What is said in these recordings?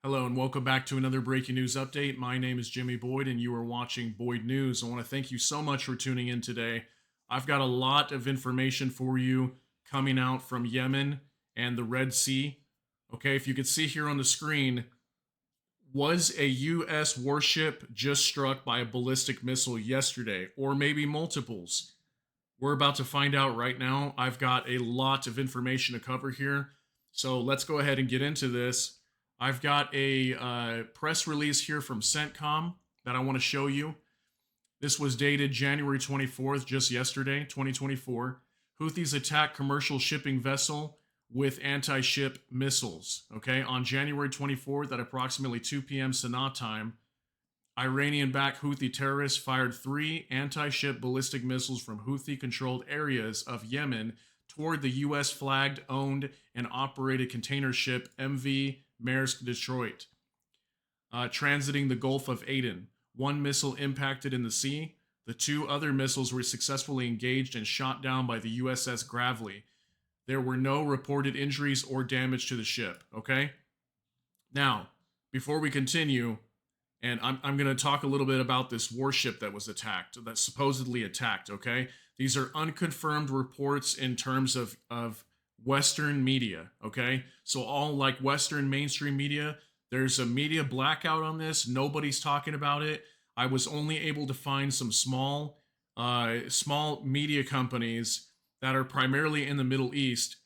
Hello and welcome back to another breaking news update. My name is Jimmy Boyd and you are watching Boyd News. I want to thank you so much for tuning in today. I've got a lot of information for you coming out from Yemen and the Red Sea. Okay, if you could see here on the screen, was a US warship just struck by a ballistic missile yesterday, or maybe multiples? We're about to find out right now. I've got a lot of information to cover here. So let's go ahead and get into this. I've got a press release here from CENTCOM that I want to show you. This was dated January 24th, just yesterday, 2024. Houthis attack commercial shipping vessel with anti-ship missiles. Okay, on January 24th at approximately 2 p.m. Sanaa time, Iranian-backed Houthi terrorists fired three anti-ship ballistic missiles from Houthi-controlled areas of Yemen toward the U.S. flagged, owned, and operated container ship MV Maersk Detroit, transiting the Gulf of Aden. One missile impacted in the sea. The two other missiles were successfully engaged and shot down by the USS Gravely. There were no reported injuries or damage to the ship. Okay? Now, before we continue, and I'm going to talk a little bit about this warship that was attacked, that supposedly attacked, okay? These are unconfirmed reports in terms of Western media, okay? So all like Western mainstream media, there's a media blackout on this. Nobody's talking about it. I was only able to find some small media companies that are primarily in the Middle East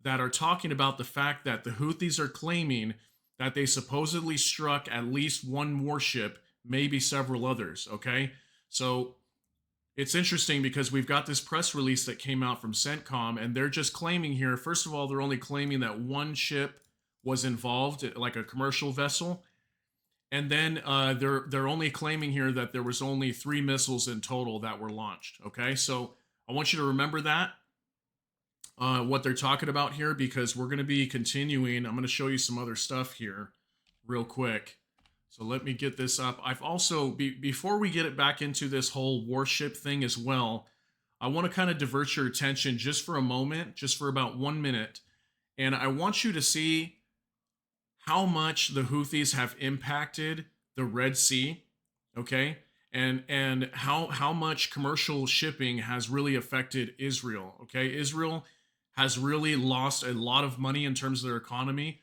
that are talking about the fact that the Houthis are claiming that they supposedly struck at least one warship, maybe several others, okay? So it's interesting because we've got this press release that came out from CENTCOM, and they're just claiming here, first of all, they're only claiming that one ship was involved, like a commercial vessel. And then they're only claiming here that there was only three missiles in total that were launched, okay? So I want you to remember that. What they're talking about here, because we're going to be continuing. I'm going to show you some other stuff here real quick. So let me get this up. I've also, before we get it back into this whole warship thing as well, I want to kind of divert your attention just for a moment, just for about 1 minute. And I want you to see how much the Houthis have impacted the Red Sea, okay? And how much commercial shipping has really affected Israel, okay? Israel has really lost a lot of money in terms of their economy,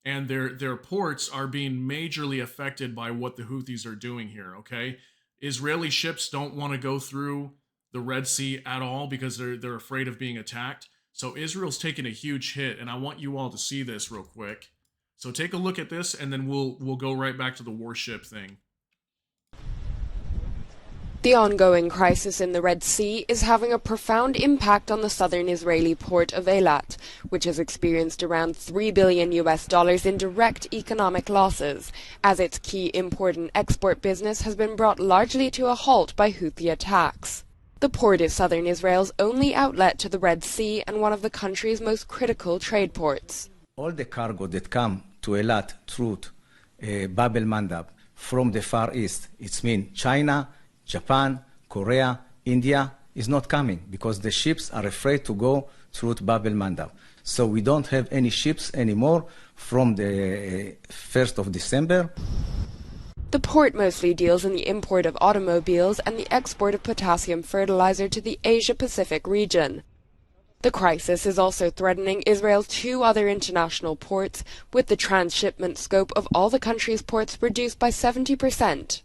and their ports are being majorly affected by what the Houthis are doing here, okay? Israeli ships don't want to go through the Red Sea at all because they're afraid of being attacked. So Israel's taken a huge hit, and I want you all to see this real quick. So take a look at this, and then we'll go right back to the warship thing. The ongoing crisis in the Red Sea is having a profound impact on the southern Israeli port of Eilat, which has experienced around $3 billion in direct economic losses, as its key import and export business has been brought largely to a halt by Houthi attacks. The port is southern Israel's only outlet to the Red Sea and one of the country's most critical trade ports. All the cargo that come to Eilat through Bab el-Mandab from the Far East, it's mean China, Japan, Korea, India, is not coming because the ships are afraid to go through Bab el-Mandab. So we don't have any ships anymore from the 1st of December. The port mostly deals in the import of automobiles and the export of potassium fertilizer to the Asia-Pacific region. The crisis is also threatening Israel's two other international ports, with the transshipment scope of all the country's ports reduced by 70%.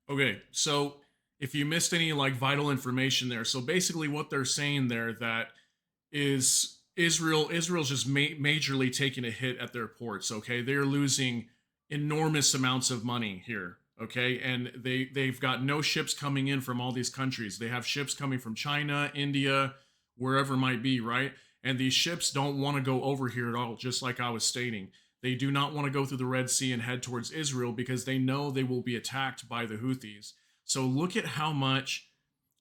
Okay, so if you missed any like vital information there, so basically what they're saying there that is Israel's just majorly taking a hit at their ports. Okay, they're losing enormous amounts of money here. Okay, and they've got no ships coming in from all these countries. They have ships coming from China, India, wherever it might be, right? And these ships don't want to go over here at all, just like I was stating. They do not want to go through the Red Sea and head towards Israel because they know they will be attacked by the Houthis. So look at how much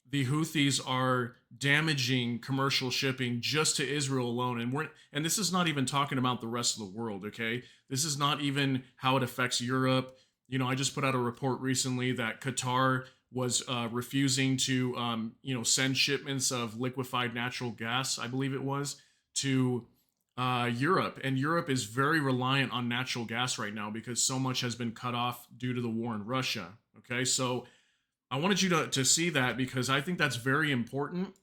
the Houthis are damaging commercial shipping just to Israel alone. And this is not even talking about the rest of the world, okay? This is not even how it affects Europe. You know, I just put out a report recently that Qatar was refusing to, send shipments of liquefied natural gas, I believe it was, to Europe, and Europe is very reliant on natural gas right now because so much has been cut off due to the war in Russia. Okay, so I wanted you to see that because I think that's very important,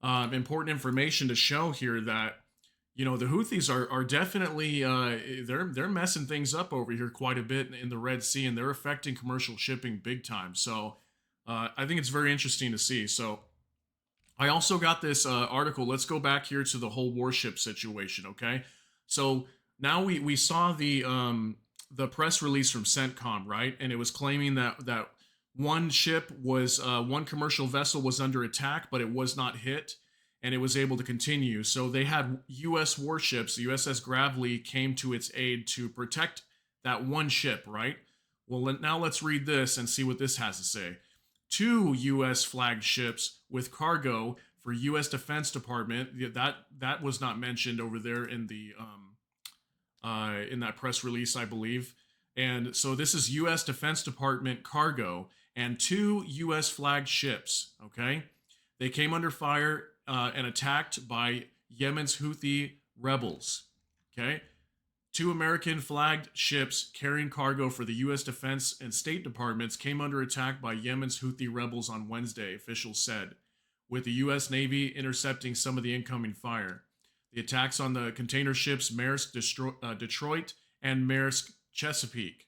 important information to show here that the Houthis are definitely they're messing things up over here quite a bit in the Red Sea, and they're affecting commercial shipping big time. So I think it's very interesting to see. So I also got this article. Let's go back here to the whole warship situation. Okay, so now we saw the press release from CENTCOM, right, and it was claiming that one ship was one commercial vessel was under attack, but it was not hit, and it was able to continue. So they had U.S. warships. The USS Gravely came to its aid to protect that one ship, right? Well, now let's read this and see what this has to say. 2 U.S. flagged ships with cargo for U.S. Defense Department. That was not mentioned over there in that press release, I believe. And so this is U.S. Defense Department cargo and 2 U.S. flagged ships. Okay, they came under fire and attacked by Yemen's Houthi rebels. Okay. 2 American flagged ships carrying cargo for the U.S. Defense and State Departments came under attack by Yemen's Houthi rebels on Wednesday, officials said, with the U.S. Navy intercepting some of the incoming fire. The attacks on the container ships Maersk Detroit and Maersk Chesapeake.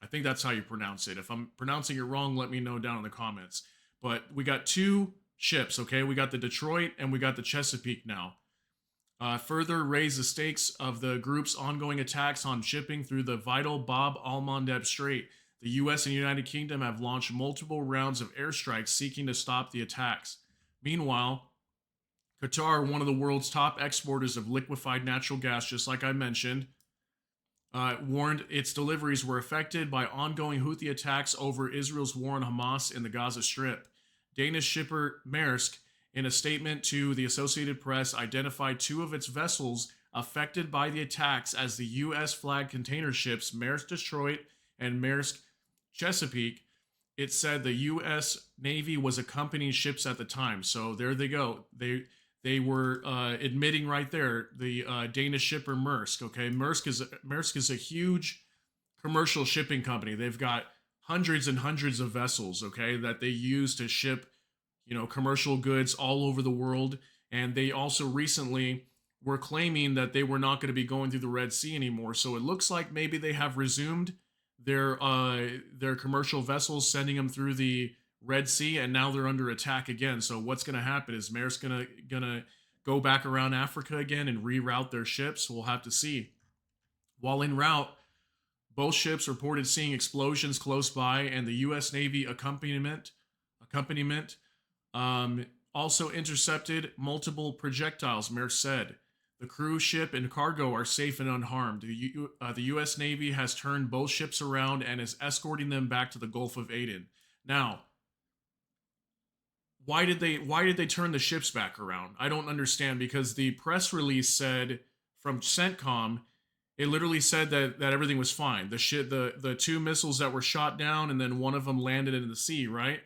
I think that's how you pronounce it. If I'm pronouncing it wrong, let me know down in the comments. But we got 2 ships, okay? We got the Detroit and we got the Chesapeake now. Further raise the stakes of the group's ongoing attacks on shipping through the vital Bab al-Mandeb Strait. The U.S. and United Kingdom have launched multiple rounds of airstrikes seeking to stop the attacks. Meanwhile, Qatar, one of the world's top exporters of liquefied natural gas, just like I mentioned, warned its deliveries were affected by ongoing Houthi attacks over Israel's war on Hamas in the Gaza Strip. Danish shipper Maersk, in a statement to the Associated Press, identified 2 of its vessels affected by the attacks as the U.S. flagged container ships Maersk Detroit and Maersk Chesapeake. It said the U.S. Navy was accompanying ships at the time. So there they go. They were admitting right there the Danish shipper Maersk. Okay, Maersk is a huge commercial shipping company. They've got hundreds and hundreds of vessels. Okay, that they use to ship commercial goods all over the world. And they also recently were claiming that they were not going to be going through the Red Sea anymore. So it looks like maybe they have resumed their commercial vessels, sending them through the Red Sea, and now they're under attack again. So what's going to happen? Is Maersk gonna go back around Africa again and reroute their ships? We'll have to see. While en route, both ships reported seeing explosions close by, and the U.S. Navy accompaniment also intercepted multiple projectiles, Maersk said. The cruise ship and cargo are safe and unharmed. The U.S. Navy has turned both ships around and is escorting them back to the Gulf of Aden. Now, why did they turn the ships back around? I don't understand, because the press release said from CENTCOM, it literally said that everything was fine. The 2 missiles that were shot down, and then one of them landed in the sea, right?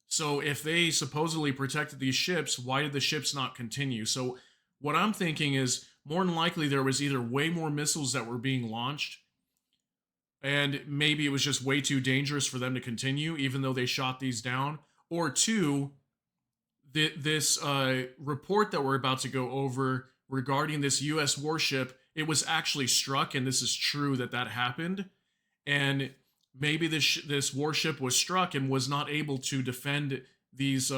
So if they supposedly protected these ships, why did the ships not continue? So what I'm thinking is, more than likely there was either way more missiles that were being launched, and maybe it was just way too dangerous for them to continue, even though they shot these down. Or 2, this report that we're about to go over regarding this U.S. warship, it was actually struck, and this is true that happened. And maybe this warship was struck and was not able to defend these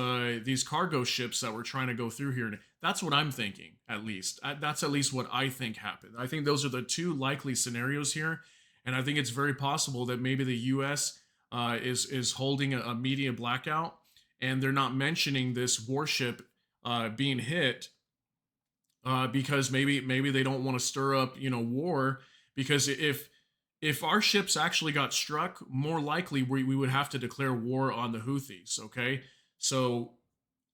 cargo ships that were trying to go through here. That's what I'm thinking, at least. That's at least what I think happened. I think those are the 2 likely scenarios here, and I think it's very possible that maybe the U.S. Is holding a media blackout, and they're not mentioning this warship being hit because maybe they don't want to stir up war. Because if our ships actually got struck, more likely we would have to declare war on the Houthis. Okay, so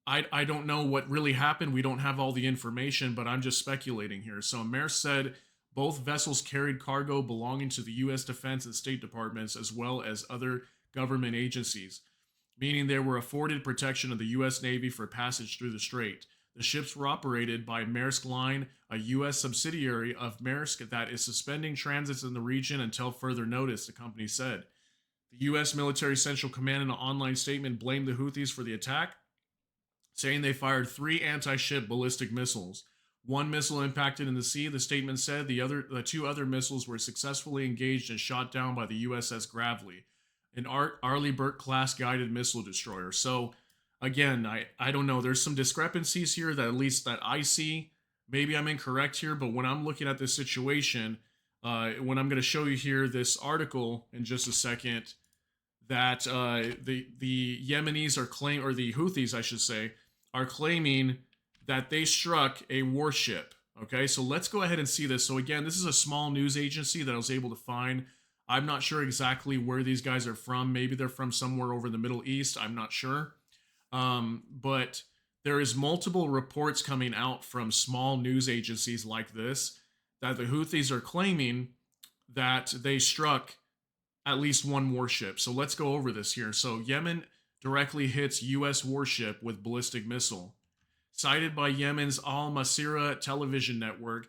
I don't know what really happened. We don't have all the information, but I'm just speculating here. So Maersk said both vessels carried cargo belonging to the U.S. Defense and State Departments, as well as other government agencies, meaning they were afforded protection of the U.S. Navy for passage through the strait. The ships were operated by Maersk Line, a U.S. subsidiary of Maersk that is suspending transits in the region until further notice, the company said. The U.S. Military Central Command in an online statement blamed the Houthis for the attack, saying they fired 3 anti-ship ballistic missiles. One missile impacted in the sea, the statement said. The 2 other missiles were successfully engaged and shot down by the USS Gravely, an Arleigh Burke-class guided missile destroyer. So, again, I don't know. There's some discrepancies here that at least that I see. Maybe I'm incorrect here, but when I'm looking at this situation, when I'm going to show you here this article in just a second, that the Yemenis are claiming, or the Houthis, I should say, are claiming that they struck a warship. Okay, so let's go ahead and see this. So again, this is a small news agency that I was able to find. I'm not sure exactly where these guys are from. Maybe they're from somewhere over the Middle East. I'm not sure. But there is multiple reports coming out from small news agencies like this that the Houthis are claiming that they struck at least one warship. So let's go over this here. So Yemen directly hits U.S. warship with ballistic missile. Cited by Yemen's Al Masirah television network,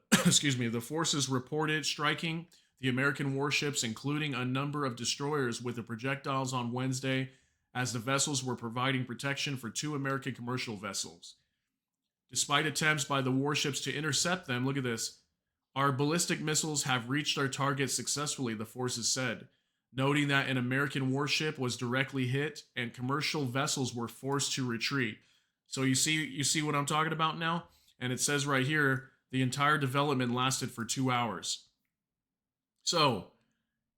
the forces reported striking the American warships, including a number of destroyers, with the projectiles on Wednesday as the vessels were providing protection for 2 American commercial vessels. Despite attempts by the warships to intercept them, look at this, our ballistic missiles have reached our target successfully, the forces said, noting that an American warship was directly hit and commercial vessels were forced to retreat. So you see what I'm talking about now? And it says right here, the entire development lasted for 2 hours. So,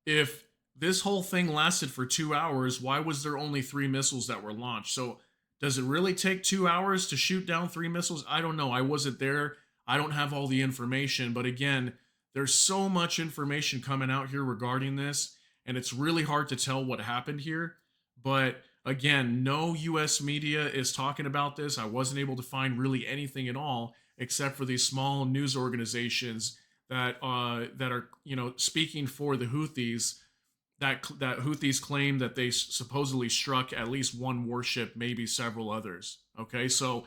if this whole thing lasted for 2 hours, why was there only 3 missiles that were launched? So, does it really take 2 hours to shoot down 3 missiles? I don't know. I wasn't there. I don't have all the information. But again, there's so much information coming out here regarding this, and it's really hard to tell what happened here. But again, no U.S. media is talking about this. I wasn't able to find really anything at all, except for these small news organizations that are speaking for the Houthis. That Houthis claim that they supposedly struck at least one warship, maybe several others. Okay, so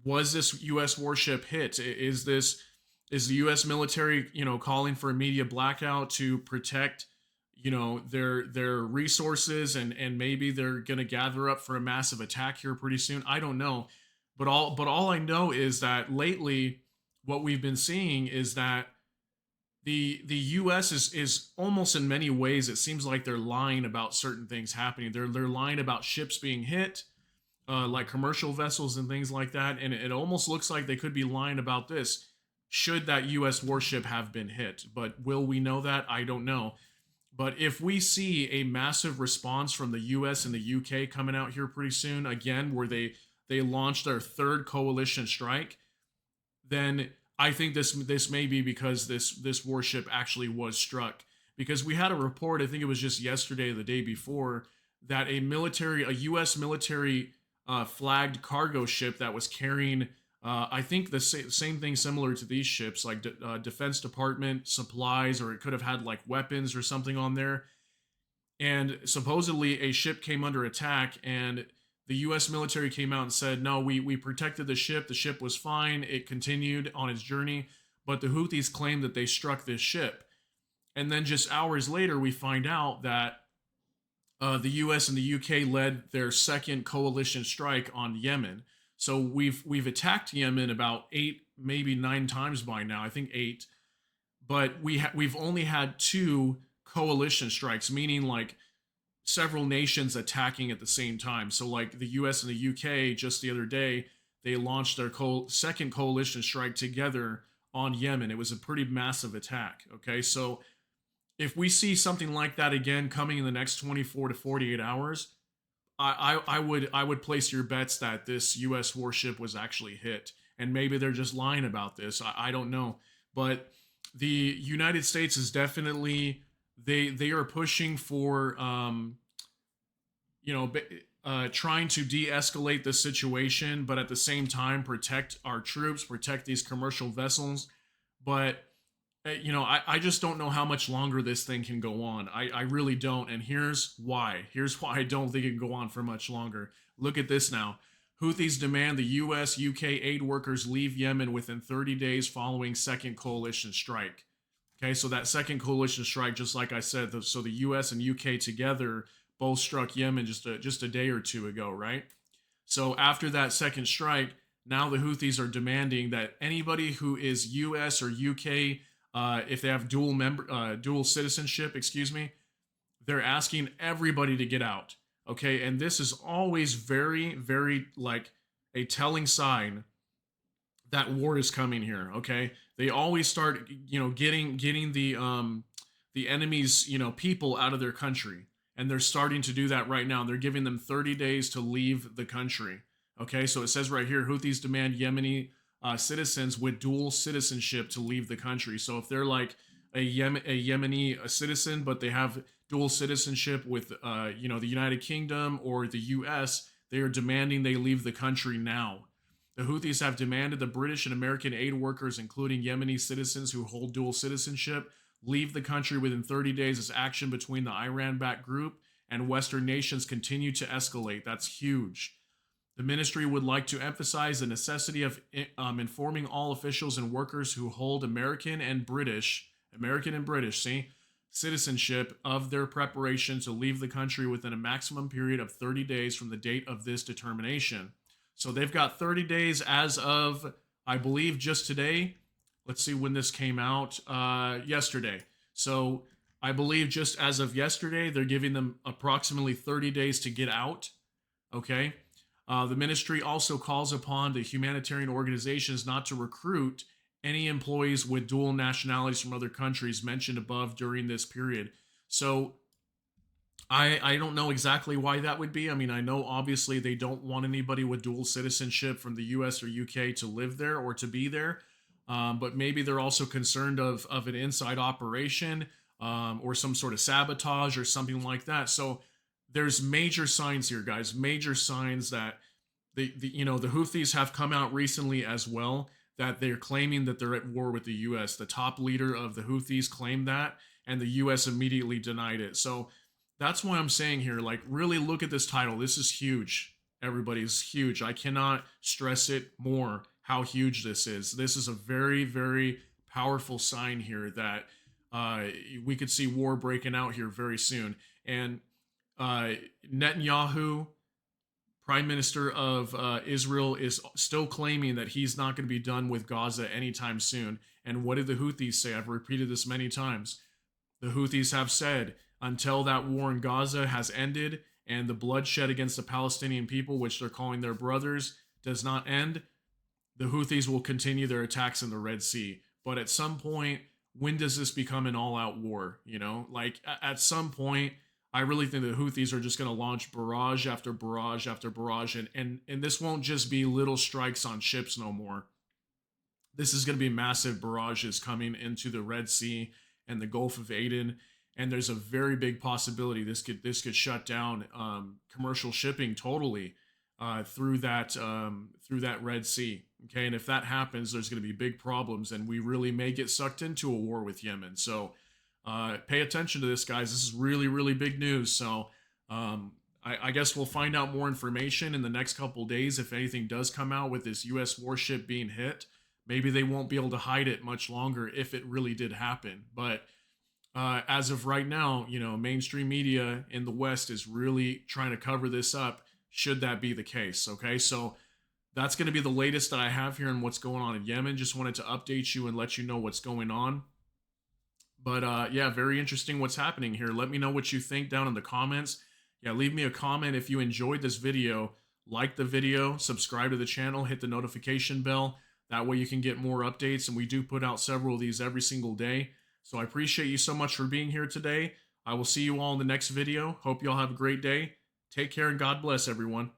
was this U.S. warship hit? Is the U.S. military calling for a media blackout to protect their resources, and maybe they're going to gather up for a massive attack here pretty soon? I don't know, but all I know is that lately what we've been seeing is that the U.S. is almost in many ways, it seems like they're lying about certain things happening. They're lying about ships being hit, like commercial vessels and things like that, and it almost looks like they could be lying about this should that U.S. warship have been hit. But will we know that? I don't know. But if we see a massive response from the U.S. and the U.K. coming out here pretty soon, again, where they launched their 3rd coalition strike, then I think this may be because this warship actually was struck. Because we had a report, I think it was just yesterday or the day before, that a U.S. military flagged cargo ship that was carrying, I think the same thing similar to these ships, like Defense Department supplies, or it could have had like weapons or something on there. And supposedly a ship came under attack, and the U.S. military came out and said, no, we protected the ship. The ship was fine. It continued on its journey. But the Houthis claimed that they struck this ship. And then just hours later, we find out that the U.S. and the U.K. led their 2nd coalition strike on Yemen. So we've attacked Yemen about 8, maybe 9 times by now. I think 8. But we've only had 2 coalition strikes, meaning like several nations attacking at the same time. So like the US and the UK, just the other day, they launched their 2nd coalition strike together on Yemen. It was a pretty massive attack. Okay, so if we see something like that again coming in the next 24 to 48 hours, I would place your bets that this US warship was actually hit, and maybe they're just lying about this. I don't know, but the United States is definitely they are pushing for trying to de-escalate the situation, but at the same time protect our troops, protect these commercial vessels. But I just don't know how much longer this thing can go on. I really don't, and here's why I don't think it can go on for much longer. Look at this now. Houthis demand the US, UK aid workers leave Yemen within 30 days following second coalition strike. Okay, so that second coalition strike, just like I said, so the US and UK together both struck Yemen just a day or two ago, right? So after that second strike, now the Houthis are demanding that anybody who is US or UK, if they have dual citizenship, they're asking everybody to get out. Okay, and this is always very, very like a telling sign that war is coming here. Okay, they always start, getting the enemy's, people out of their country, and they're starting to do that right now. They're giving them 30 days to leave the country. Okay, so it says right here, Houthis demand Yemeni citizens with dual citizenship to leave the country. So if they're like a Yemeni citizen, but they have dual citizenship with, the United Kingdom or the U.S., they are demanding they leave the country now. The Houthis have demanded the British and American aid workers, including Yemeni citizens who hold dual citizenship, leave the country within 30 days as action between the Iran-backed group and Western nations continue to escalate. That's huge. The ministry would like to emphasize the necessity of informing all officials and workers who hold American and British, citizenship of their preparation to leave the country within a maximum period of 30 days from the date of this determination. So they've got 30 days as of, I believe, just today. Let's see when this came out, yesterday. So I believe just as of yesterday, they're giving them approximately 30 days to get out. Okay. The ministry also calls upon the humanitarian organizations not to recruit any employees with dual nationalities from other countries mentioned above during this period. So I don't know exactly why that would be. I mean, I know obviously they don't want anybody with dual citizenship from the US or UK to live there or to be there. But maybe they're also concerned of an inside operation or some sort of sabotage or something like that. So there's major signs here, guys, major signs that the Houthis have come out recently as well, that they're claiming that they're at war with the U.S. The top leader of the Houthis claimed that, and the U.S. immediately denied it. So that's why I'm saying here, like, really look at this title. This is huge. Everybody's huge. I cannot stress it more how huge this is. This is a very, very powerful sign here that we could see war breaking out here very soon. And Netanyahu, Prime Minister of Israel, is still claiming that he's not going to be done with Gaza anytime soon. And what did the Houthis say? I've repeated this many times. The Houthis have said, until that war in Gaza has ended and the bloodshed against the Palestinian people, which they're calling their brothers, does not end, the Houthis will continue their attacks in the Red Sea. But at some point, when does this become an all-out war? Like at some point, I really think the Houthis are just going to launch barrage after barrage after barrage. And this won't just be little strikes on ships no more. This is going to be massive barrages coming into the Red Sea and the Gulf of Aden. And there's a very big possibility this could shut down commercial shipping totally through that Red Sea. Okay, and if that happens, there's going to be big problems, and we really may get sucked into a war with Yemen. So pay attention to this, guys. This is really, really big news. So I guess we'll find out more information in the next couple days if anything does come out with this U.S. warship being hit. Maybe they won't be able to hide it much longer if it really did happen. But as of right now, mainstream media in the West is really trying to cover this up, should that be the case. Okay, so that's going to be the latest that I have here on what's going on in Yemen. Just wanted to update you and let you know what's going on. But yeah, very interesting what's happening here. Let me know what you think down in the comments. Yeah, leave me a comment if you enjoyed this video. Like the video, subscribe to the channel, hit the notification bell. That way you can get more updates, and we do put out several of these every single day. So I appreciate you so much for being here today. I will see you all in the next video. Hope you all have a great day. Take care and God bless everyone.